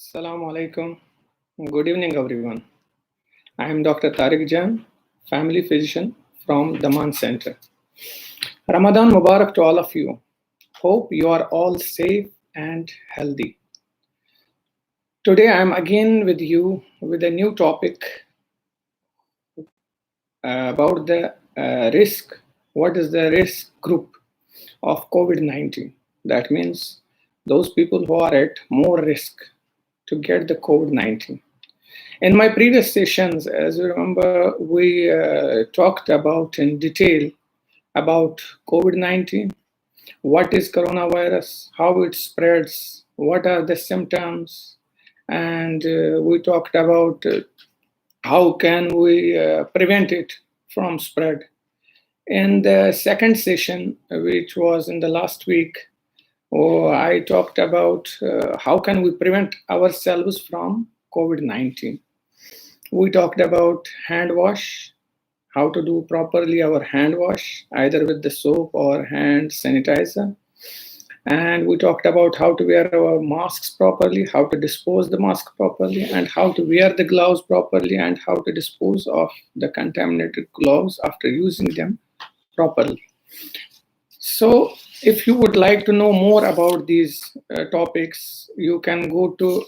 Assalamu alaikum. Good evening, everyone. I am Dr. Tariq Jan, family physician from Dhaman Center. Ramadan Mubarak to all of you. Hope you are all safe and healthy. Today I am again with you with a new topic about the risk. What is the risk group of COVID-19? That means those people who are at more risk to get the COVID-19. In my previous sessions, as you remember, we talked about in detail about COVID-19, what is coronavirus, how it spreads, what are the symptoms, and we talked about how can we prevent it from spread. In the second session, which was in the last week, I talked about how can we prevent ourselves from COVID-19. We talked about hand wash, how to do properly our hand wash, either with the soap or hand sanitizer. And we talked about how to wear our masks properly, how to dispose the mask properly, and how to wear the gloves properly, and how to dispose of the contaminated gloves after using them properly. So if you would like to know more about these topics, you can go to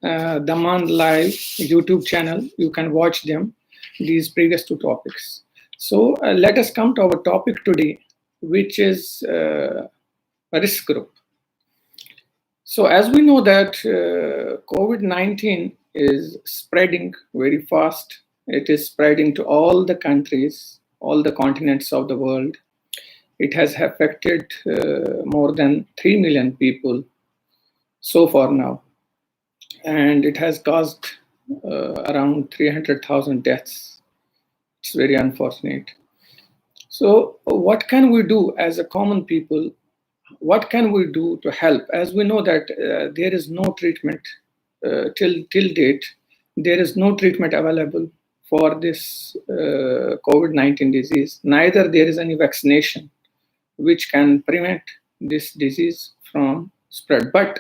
Dhaman Live YouTube channel. You can watch them, these previous two topics. So let us come to our topic today, which is a risk group. So as we know that COVID-19 is spreading very fast. It is spreading to all the countries, all the continents of the world. It has affected more than 3 million people so far now. And it has caused around 300,000 deaths. It's very unfortunate. So what can we do as a common people? What can we do to help? As we know that there is no treatment till date. There is no treatment available for this COVID-19 disease. Neither there is any vaccination which can prevent this disease from spread. But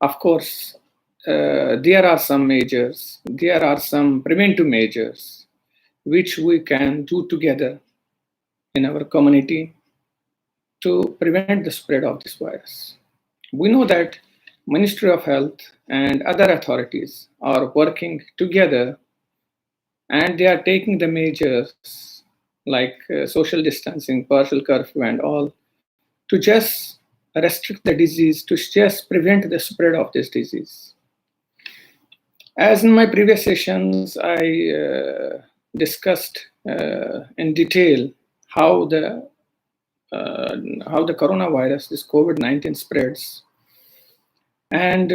of course, there are some measures, there are some preventive measures which we can do together in our community to prevent the spread of this virus. We know that Ministry of Health and other authorities are working together, and they are taking the measures like social distancing, partial curfew and all, to just restrict the disease, to just prevent the spread of this disease. As in my previous sessions, I discussed in detail how the coronavirus, this COVID-19 spreads. And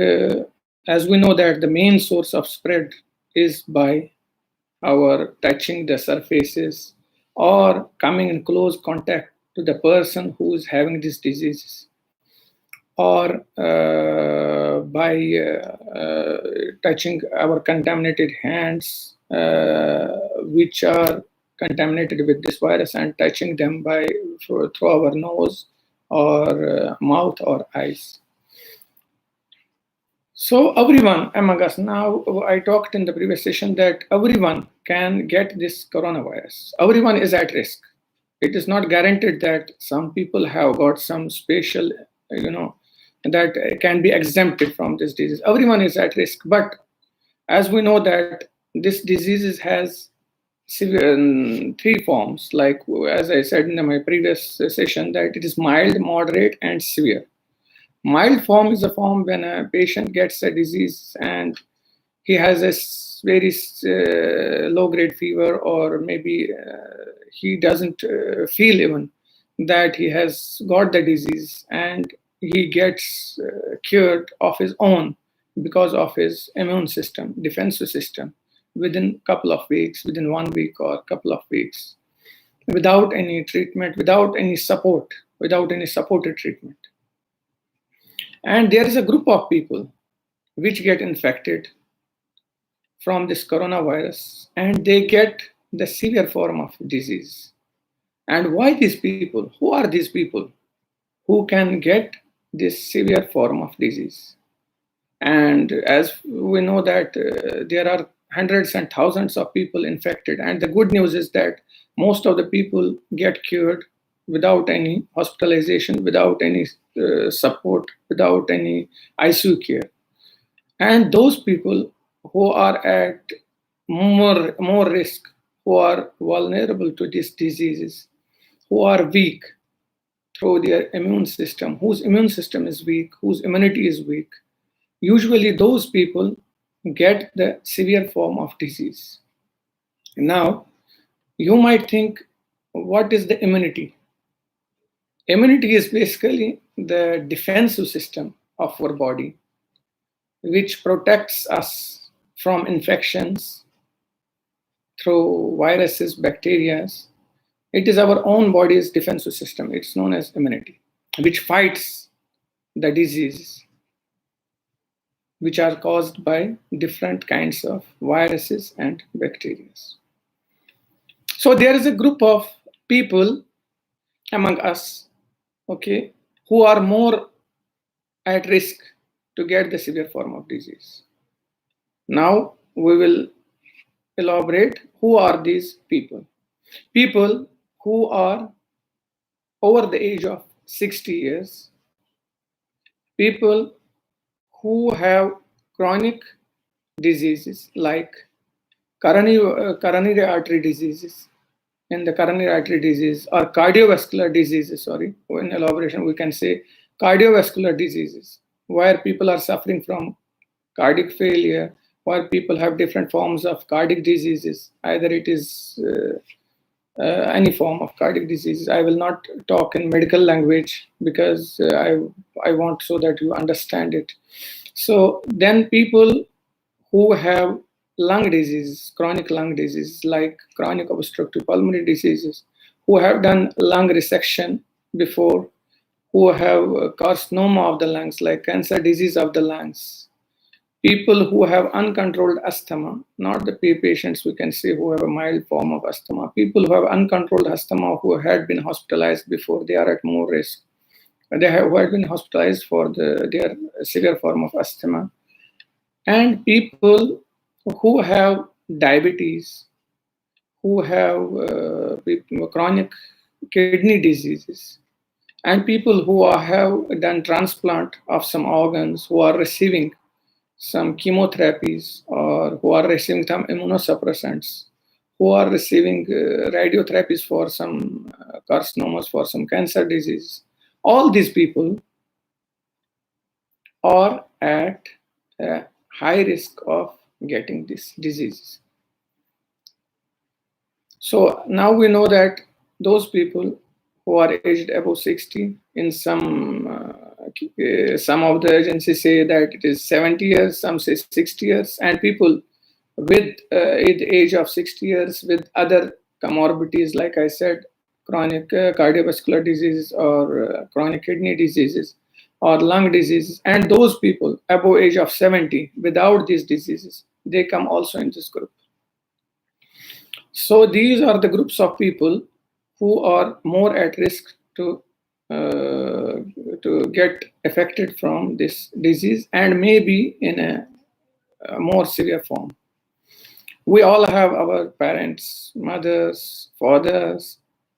as we know that the main source of spread is by our touching the surfaces or coming in close contact to the person who is having this disease, or by touching our contaminated hands, which are contaminated with this virus, and touching them through our nose or mouth or eyes. So everyone among us, now I talked in the previous session that everyone can get this coronavirus. Everyone is at risk. It is not guaranteed that some people have got some special, that can be exempted from this disease. Everyone is at risk. But as we know that this disease has three forms, like as I said in my previous session, that it is mild, moderate, and severe. Mild form is a form when a patient gets a disease and he has a very low-grade fever, or maybe he doesn't feel even that he has got the disease, and he gets cured of his own because of his immune system, defensive system, within a couple of weeks, within 1 week or a couple of weeks, without any treatment, without any support, without any supported treatment. And there is a group of people which get infected from this coronavirus, and they get the severe form of disease. And why these people? Who are these people who can get this severe form of disease? And as we know that there are hundreds and thousands of people infected, and the good news is that most of the people get cured without any hospitalization, without any support, without any ICU care. And those people who are at more risk, who are vulnerable to these diseases, who are weak through their immune system, whose immune system is weak, whose immunity is weak, usually those people get the severe form of disease. Now, you might think, what is the immunity? Immunity is basically the defensive system of our body, which protects us from infections through viruses, bacteria. It is our own body's defensive system. It's known as immunity, which fights the diseases which are caused by different kinds of viruses and bacteria. So there is a group of people among us, okay, who are more at risk to get the severe form of disease. Now we will elaborate who are these people. People who are over the age of 60 years, people who have chronic diseases like coronary artery diseases. In the coronary artery disease or cardiovascular diseases, sorry, in elaboration we can say cardiovascular diseases, where people are suffering from cardiac failure, where people have different forms of cardiac diseases, either it is any form of cardiac diseases. I will not talk in medical language because I want so that you understand it. So then people who have lung diseases, chronic lung diseases like chronic obstructive pulmonary diseases, who have done lung resection before, who have carcinoma of the lungs like cancer disease of the lungs, people who have uncontrolled asthma, not the patients we can say who have a mild form of asthma, people who have uncontrolled asthma who had been hospitalized before, they are at more risk. Who had been hospitalized for their severe form of asthma. And people who have diabetes, who have chronic kidney diseases, and people who have done transplant of some organs, who are receiving some chemotherapies or who are receiving some immunosuppressants, who are receiving radiotherapies for some carcinomas, for some cancer disease. All these people are at high risk of getting these diseases. So now we know that those people who are aged above 60, in some of the agencies say that it is 70 years, some say 60 years, and people with the age of 60 years with other comorbidities, like I said, chronic cardiovascular diseases or chronic kidney diseases or lung diseases, and those people above age of 70 without these diseases, they come also in this group. So these are the groups of people who are more at risk to get affected from this disease and maybe in a more severe form. We all have our parents, mothers, fathers,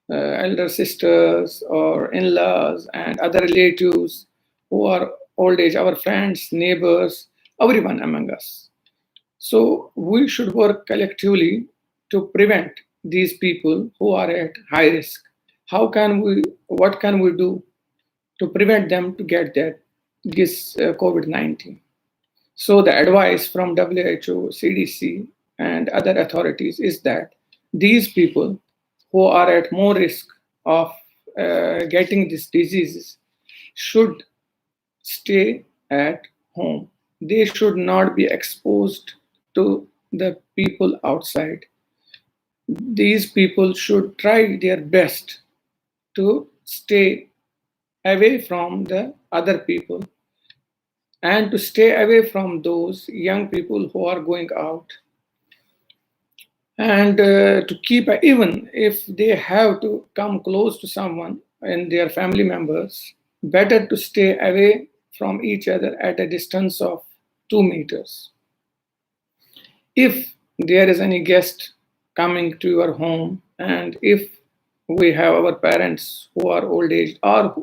elder sisters or in-laws and other relatives who are old age, our friends, neighbors, everyone among us. So we should work collectively to prevent these people who are at high risk. What can we do to prevent them to get this COVID-19? So the advice from WHO, CDC, and other authorities is that these people who are at more risk of getting these diseases should stay at home. They should not be exposed to the people outside. These people should try their best to stay away from the other people and to stay away from those young people who are going out, and to keep, even if they have to come close to someone and their family members, better to stay away from each other at a distance of 2 meters. If there is any guest coming to your home, and if we have our parents who are old age, or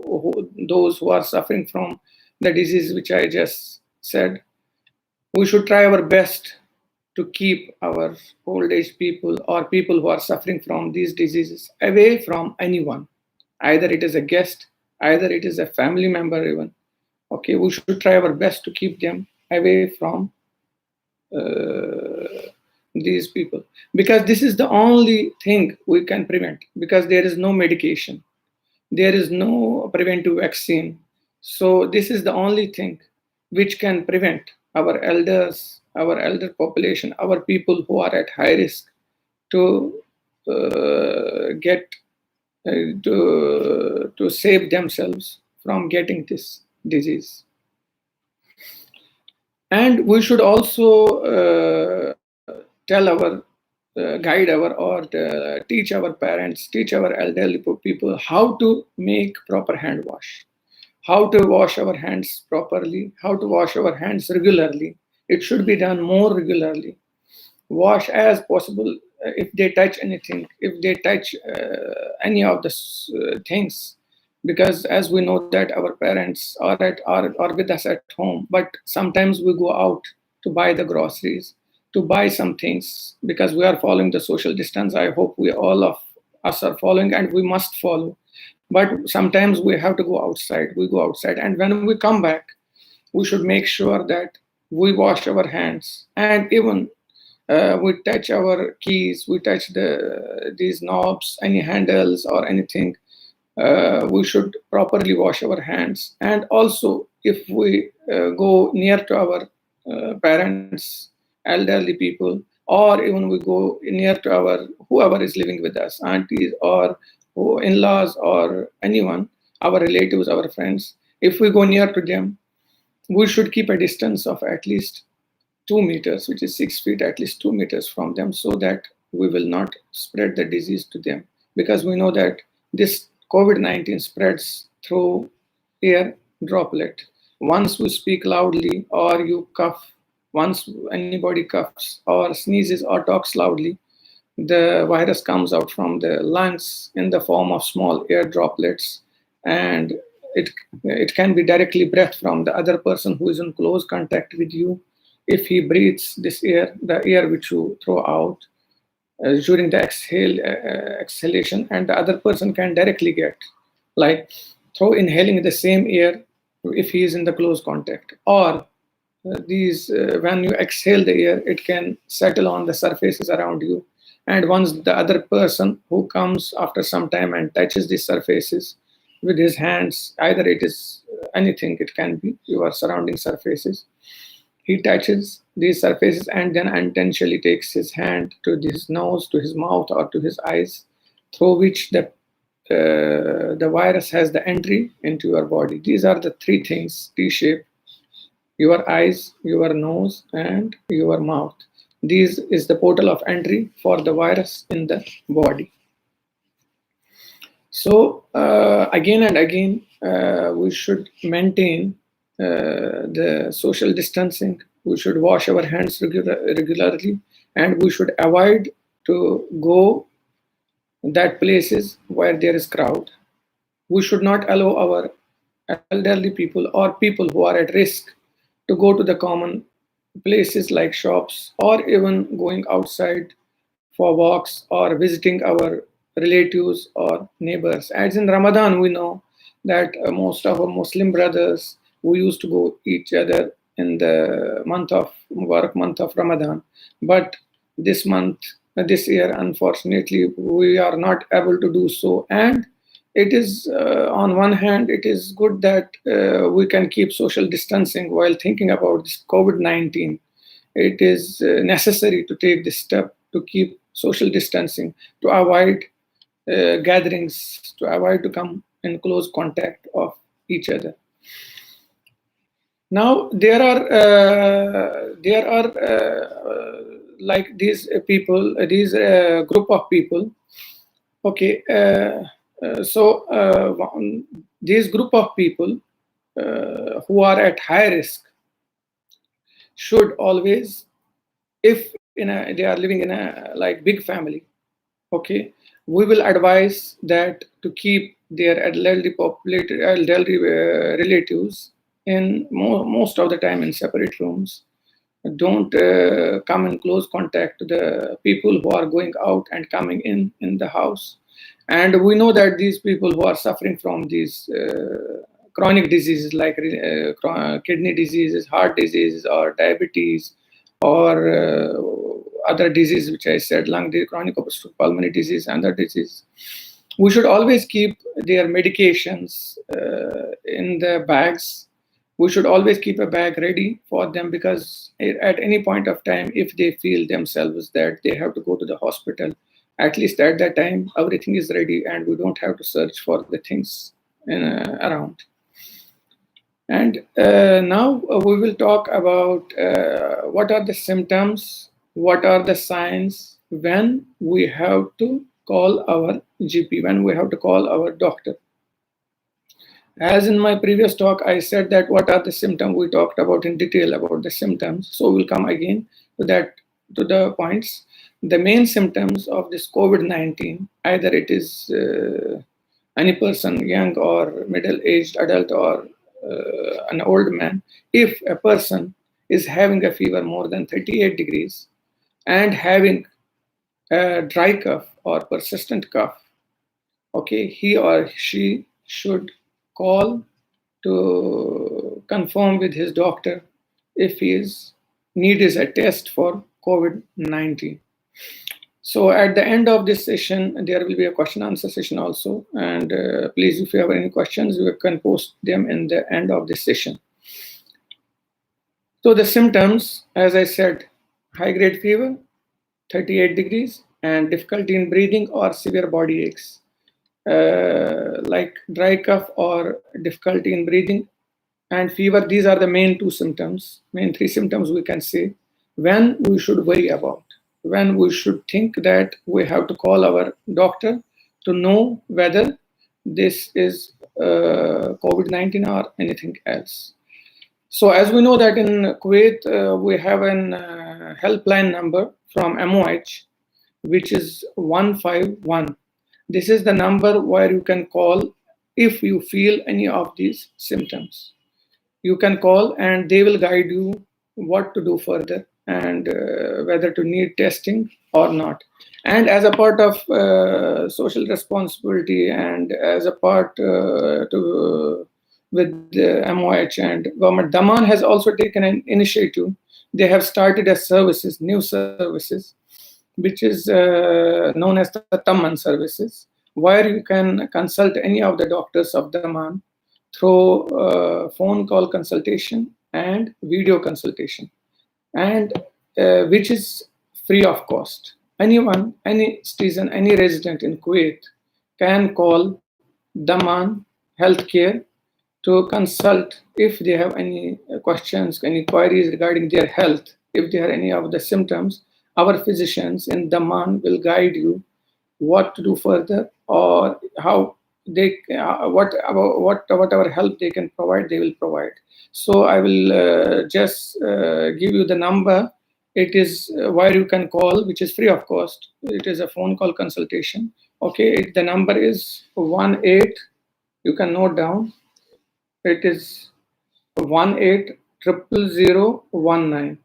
those who are suffering from the disease which I just said, we should try our best to keep our old age people or people who are suffering from these diseases away from anyone. Either it is a guest, either it is a family member even. Okay, we should try our best to keep them away from these people, because this is the only thing we can prevent, because there is no medication, there is no preventive vaccine. So this is the only thing which can prevent our elders, our elder population, our people who are at high risk to get to save themselves from getting this disease. And we should also tell our guide our or teach our parents, teach our elderly people how to make proper hand wash, how to wash our hands properly, how to wash our hands regularly. It should be done more regularly. Wash as possible. If they touch anything, if they touch any of the things, because as we know that our parents are with us at home, but sometimes we go out to buy the groceries, to buy some things, because we are following the social distance. I hope we all of us are following, and we must follow. But sometimes we have to go outside. We go outside, and when we come back, we should make sure that we wash our hands, and even we touch our keys, we touch these knobs, any handles or anything. We should properly wash our hands. And also, if we go near to our parents, elderly people, or even we go near to our whoever is living with us, aunties or in-laws or anyone, our relatives, our friends, if we go near to them, we should keep a distance of at least 2 meters, which is 6 feet, at least 2 meters from them, so that we will not spread the disease to them. Because we know that this COVID-19 spreads through air droplet. Once we speak loudly or you cough, once anybody coughs or sneezes or talks loudly, the virus comes out from the lungs in the form of small air droplets, and it can be directly breathed from the other person who is in close contact with you. If he breathes this air, the air which you throw out during the exhalation, and the other person can directly get, like through inhaling the same air if he is in the close contact, or when you exhale the air, it can settle on the surfaces around you. And once the other person who comes after some time and touches these surfaces with his hands, either it is anything, it can be your surrounding surfaces, he touches these surfaces and then unintentionally takes his hand to his nose, to his mouth, or to his eyes, through which the virus has the entry into your body. These are the three things, T-shape: your eyes, your nose, and your mouth. This is the portal of entry for the virus in the body. So again and again, we should maintain the social distancing. We should wash our hands regularly, and we should avoid to go that places where there is crowd. We should not allow our elderly people or people who are at risk to go to the common places like shops, or even going outside for walks or visiting our relatives or neighbors. As in Ramadan, we know that most of our Muslim brothers, we used to go each other in the month of Mubarak, month of Ramadan. But this month, this year, unfortunately, we are not able to do so. And it is, on one hand, it is good that we can keep social distancing while thinking about this COVID-19. It is necessary to take this step to keep social distancing, to avoid gatherings, to avoid to come in close contact of each other. Now there are like these people, these group of people. Okay, so these group of people who are at high risk should always, if they are living in a like big family, okay, we will advise that to keep their elderly relatives in most of the time in separate rooms. Don't come in close contact to the people who are going out and coming in the house. And we know that these people who are suffering from these chronic diseases like kidney diseases, heart diseases, or diabetes, or other diseases which I said, lung disease, chronic obstructive pulmonary disease, and other disease, we should always keep their medications in the bags. We should always keep a bag ready for them, because at any point of time, if they feel themselves that they have to go to the hospital, at least at that time, everything is ready and we don't have to search for the things around. And now we will talk about what are the symptoms, what are the signs when we have to call our GP, when we have to call our doctor. As in my previous talk, I said that what are the symptoms, we talked about in detail about the symptoms. So we'll come again to that, to the points. The main symptoms of this COVID-19, either it is any person, young or middle-aged adult, or an old man, if a person is having a fever more than 38 degrees and having a dry cough or persistent cough, okay, he or she should call to confirm with his doctor if his need is a test for COVID-19. So at the end of this session, there will be a question answer session also. And please, if you have any questions, you can post them in the end of this session. So the symptoms, as I said, high grade fever, 38 degrees, and difficulty in breathing or severe body aches. Like dry cough or difficulty in breathing and fever, these are the main two symptoms, main three symptoms we can say when we should worry about, when we should think that we have to call our doctor to know whether this is COVID-19 or anything else. So as we know that in Kuwait, we have an helpline number from MOH, which is 151. This is the number where you can call if you feel any of these symptoms. You can call and they will guide you what to do further and whether to need testing or not. And as a part of social responsibility and as a part with the MOH and government, Dhaman has also taken an initiative. They have started a services, new services, which is known as the Dhaman services, where you can consult any of the doctors of Dhaman through phone call consultation and video consultation, and which is free of cost. Anyone, any citizen, any resident in Kuwait can call Dhaman Healthcare to consult if they have any questions, any queries regarding their health. If there are any of the symptoms, our physicians in Dhaman will guide you what to do further, or how they whatever help they can provide, they will provide. So I will just give you the number. It is where you can call, which is free of cost. It is a phone call consultation. Okay, the number is 18. You can note down. It is 18000019.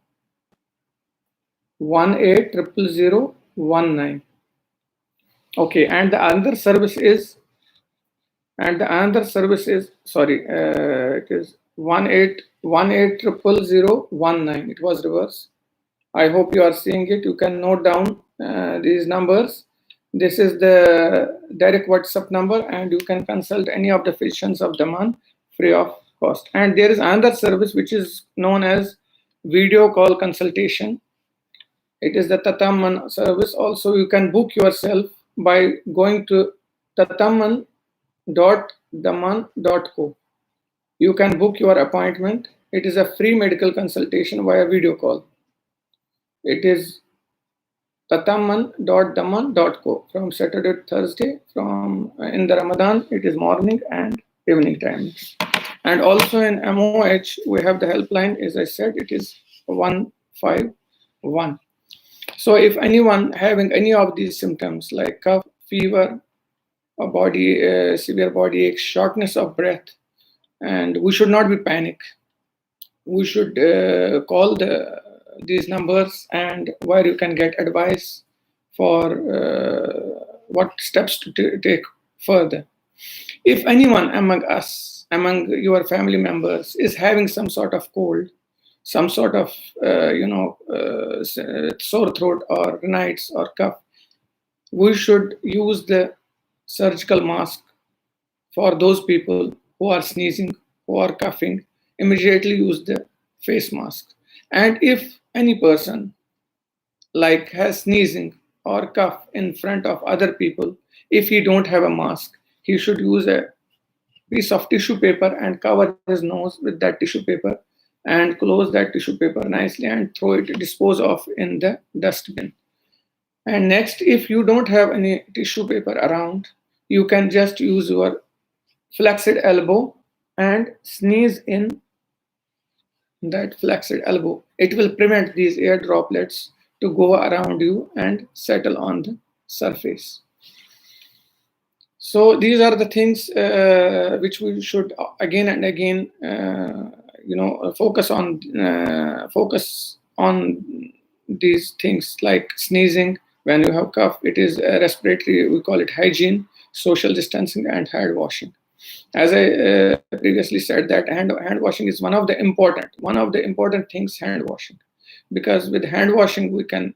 18000019. Okay, and the other service is, sorry, it is 18000019. It was reverse. I hope you are seeing it. You can note down these numbers. This is the direct WhatsApp number, and you can consult any of the physicians of Dhaman free of cost. And there is another service which is known as video call consultation. It is the Dhaman service. Also, you can book yourself by going to tataman.dhaman.co. You can book your appointment. It is a free medical consultation via video call. It is tataman.dhaman.co from Saturday to Thursday. From in the Ramadan, it is morning and evening time. And also in MOH, we have the helpline. As I said, it is 151. So if anyone having any of these symptoms like cough, fever, a severe body ache, shortness of breath, and we should not be panic. We should call these numbers and where you can get advice for what steps to take further. If anyone among us, among your family members, is having some sort of cold, some sort of sore throat or rhinitis or cough, we should use the surgical mask. For those people who are sneezing, who are coughing, immediately use the face mask. And if any person like has sneezing or cough in front of other people, if he don't have a mask, he should use a piece of tissue paper and cover his nose with that tissue paper and close that tissue paper nicely and throw it, dispose of in the dustbin. And next, if you don't have any tissue paper around, you can just use your flexed elbow and sneeze in that flexed elbow. It will prevent these air droplets to go around you and settle on the surface. So these are the things which we should again and again, focus on. Focus on these things like sneezing. When you have cough, it is respiratory. We call it hygiene, social distancing, and hand washing. As I previously said, that hand washing is one of the important things. Hand washing, because with hand washing we can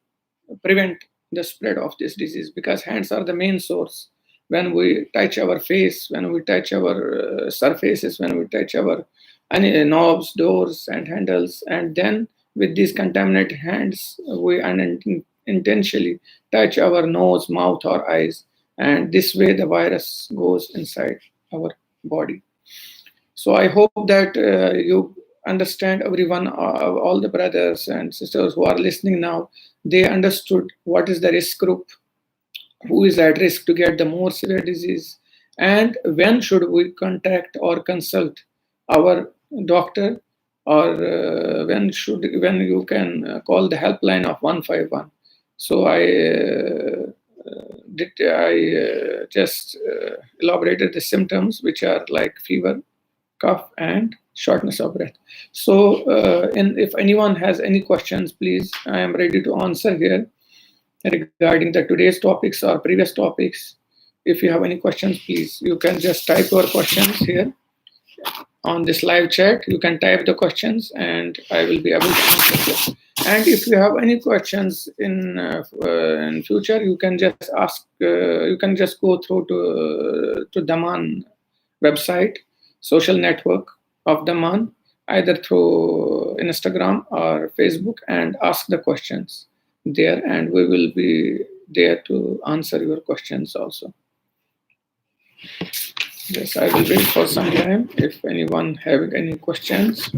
prevent the spread of this disease, because hands are the main source. When we touch our face, when we touch our surfaces, when we touch our knobs, doors, and handles, and then with these contaminated hands, we unintentionally touch our nose, mouth, or eyes, and this way the virus goes inside our body. So I hope that you understand, everyone, all the brothers and sisters who are listening now, they understood what is the risk group, who is at risk to get the more severe disease, and when should we contact or consult our doctor, or when you can call the helpline of 151. So I just elaborated the symptoms, which are like fever, cough, and shortness of breath. So and if anyone has any questions, please, I am ready to answer here regarding the today's topics or previous topics. If you have any questions, please, you can just type your questions here on this live chat. You can type the questions and I will be able to answer them. And if you have any questions in future, you can just ask. You can just go through to Dhaman website, social network of Dhaman, either through Instagram or Facebook, and ask the questions there, and we will be there to answer your questions also. Yes, I will wait for some time if anyone having any questions.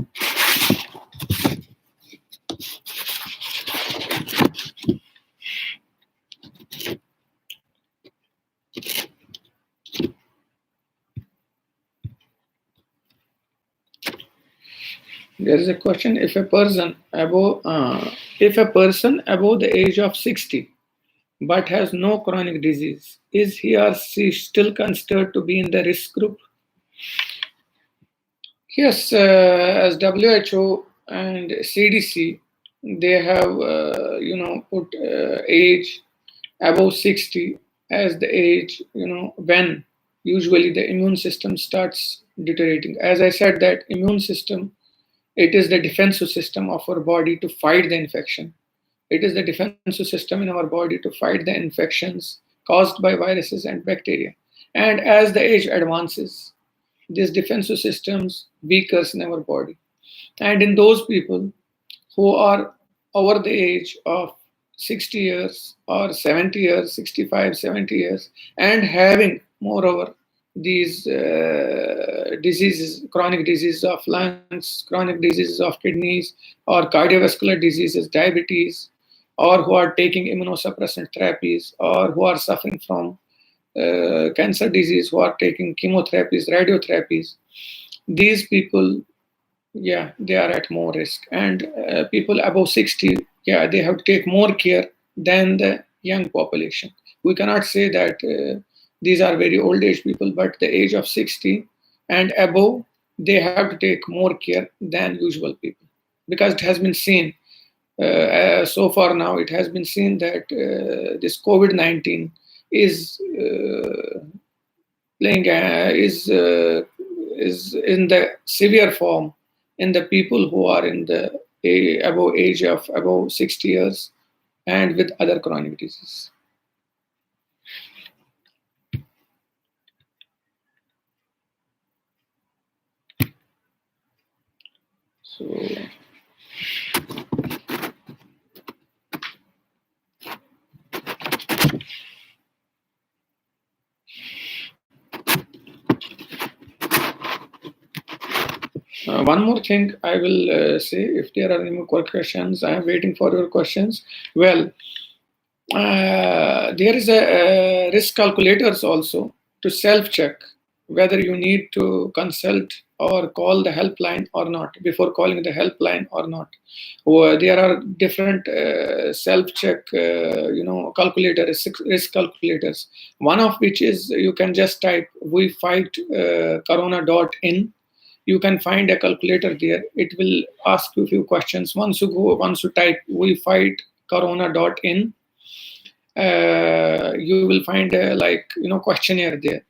There is a question: if a person above the age of 60 but has no chronic disease, is he or she still considered to be in the risk group? Yes, as WHO and CDC, they have put age above 60 as the age when usually the immune system starts deteriorating. As I said, that immune system, it is the defensive system of our body to fight the infection. It is the defensive system in our body to fight the infections caused by viruses and bacteria. And as the age advances, these defensive systems weakens in our body. And in those people who are over the age of 60 years or 70 years, 65, 70 years, and having moreover these diseases, chronic diseases of lungs, chronic diseases of kidneys, or cardiovascular diseases, diabetes, or who are taking immunosuppressant therapies, or who are suffering from cancer disease, who are taking chemotherapies, radiotherapies, these people Yeah, they are at more risk. And people above 60, yeah, they have to take more care than the young population. We cannot say that these are very old age people, but the age of 60 and above, they have to take more care than usual people. Because it has been seen so far now, it has been seen that this COVID-19 is playing is in the severe form in the people who are in the above age of above 60 years and with other chronic diseases. So one more thing I will say, if there are any more questions, I am waiting for your questions. Well, there is a risk calculators also to self-check whether you need to consult or call the helpline or not before calling the helpline or not. Or there are different self-check, calculators, risk calculators. One of which is you can just type "we fight corona.in." You can find a calculator there. It will ask you a few questions. Once you type "we fight corona.in," you will find a questionnaire there.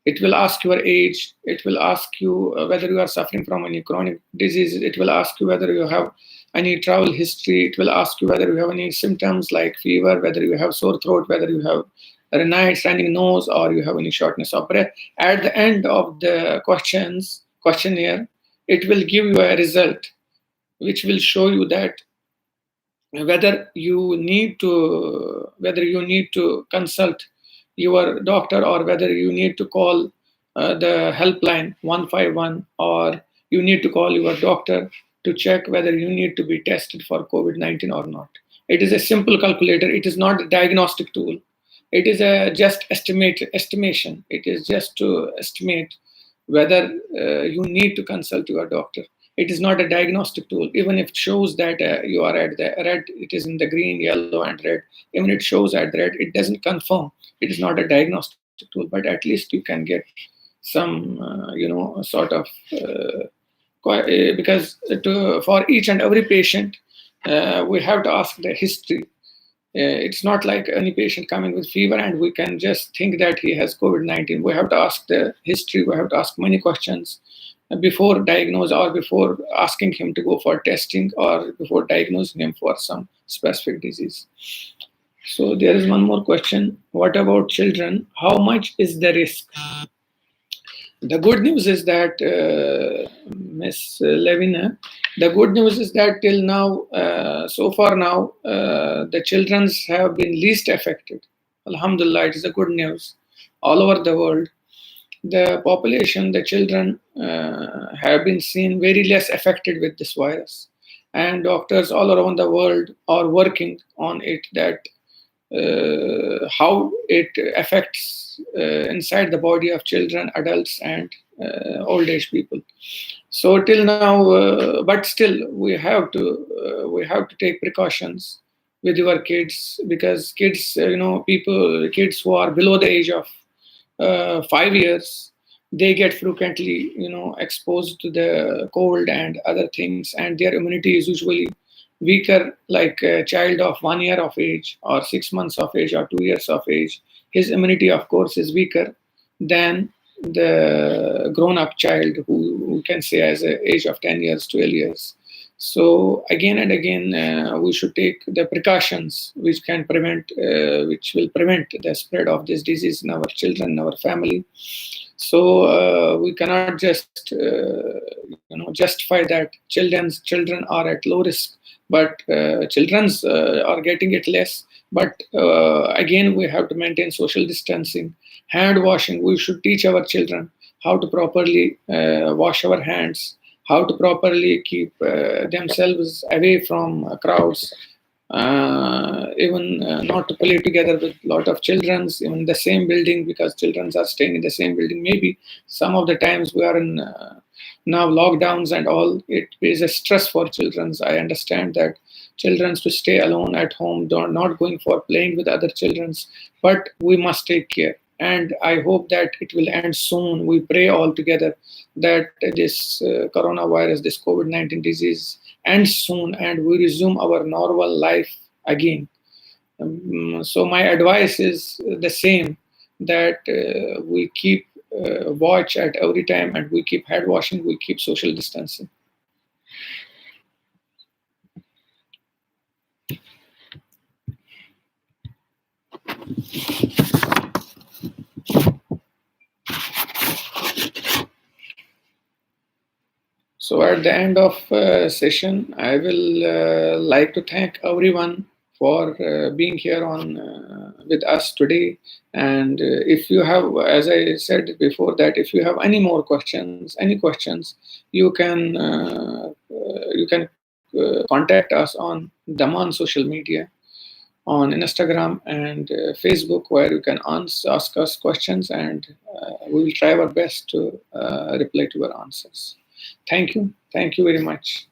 It will ask your age. It will ask you whether you are suffering from any chronic diseases. It will ask you whether you have any travel history. It will ask you whether you have any symptoms like fever, whether you have sore throat, whether you have a nice running nose, or you have any shortness of breath. At the end of the questionnaire, it will give you a result which will show you that whether you need to consult your doctor, or whether you need to call the helpline 151, or you need to call your doctor to check whether you need to be tested for COVID-19 or not. It is a simple calculator. It is not a diagnostic tool. It is a just estimation. It is just to estimate whether you need to consult your doctor. It is not a diagnostic tool. Even if it shows that you are at the red, it is in the green, yellow, and red. Even it shows at the red, it doesn't confirm. It is not a diagnostic tool, but at least you can get some, sort of, because for each and every patient, we have to ask the history. It's not like any patient coming with fever and we can just think that he has COVID-19. We have to ask the history. We have to ask many questions before diagnose, or before asking him to go for testing, or before diagnosing him for some specific disease. So there is one more question. What about children? How much is the risk? The good news is that, Ms. Levina, the good news is that till now, so far now, the children have been least affected. Alhamdulillah, it is a good news. All over the world, the population, the children, have been seen very less affected with this virus. And doctors all around the world are working on it, that how it affects inside the body of children, adults, and old age people. So till now, but still, we have to take precautions with your kids, because kids, kids who are below the age of 5 years, they get frequently, exposed to the cold and other things, and their immunity is usually weaker, like a child of 1 year of age, or 6 months of age, or 2 years of age. His immunity, of course, is weaker than the grown-up child, who can say as an age of 10 years, 12 years. So again and again, we should take the precautions which will prevent the spread of this disease in our children, in our family. So we cannot just justify that children are at low risk, but children's are getting it less. But again, we have to maintain social distancing, hand washing. We should teach our children how to properly wash our hands, how to properly keep themselves away from crowds, even not to play together with a lot of children in the same building, because children are staying in the same building. Maybe some of the times we are in Now lockdowns and all, it is a stress for children. I understand that children to stay alone at home, don't not going for playing with other children, but we must take care. And I hope that it will end soon. We pray all together that this coronavirus, this COVID-19 disease ends soon and we resume our normal life again. So my advice is the same, that we keep watch at every time, and we keep hand washing, we keep social distancing. So at the end of session, I will like to thank everyone for being here on with us today. And if you have, as I said before, that if you have any more questions, any questions, you can contact us on Dhaman social media, on Instagram and Facebook, where you can ask us questions, and we will try our best to reply to your answers. Thank you. Thank you very much.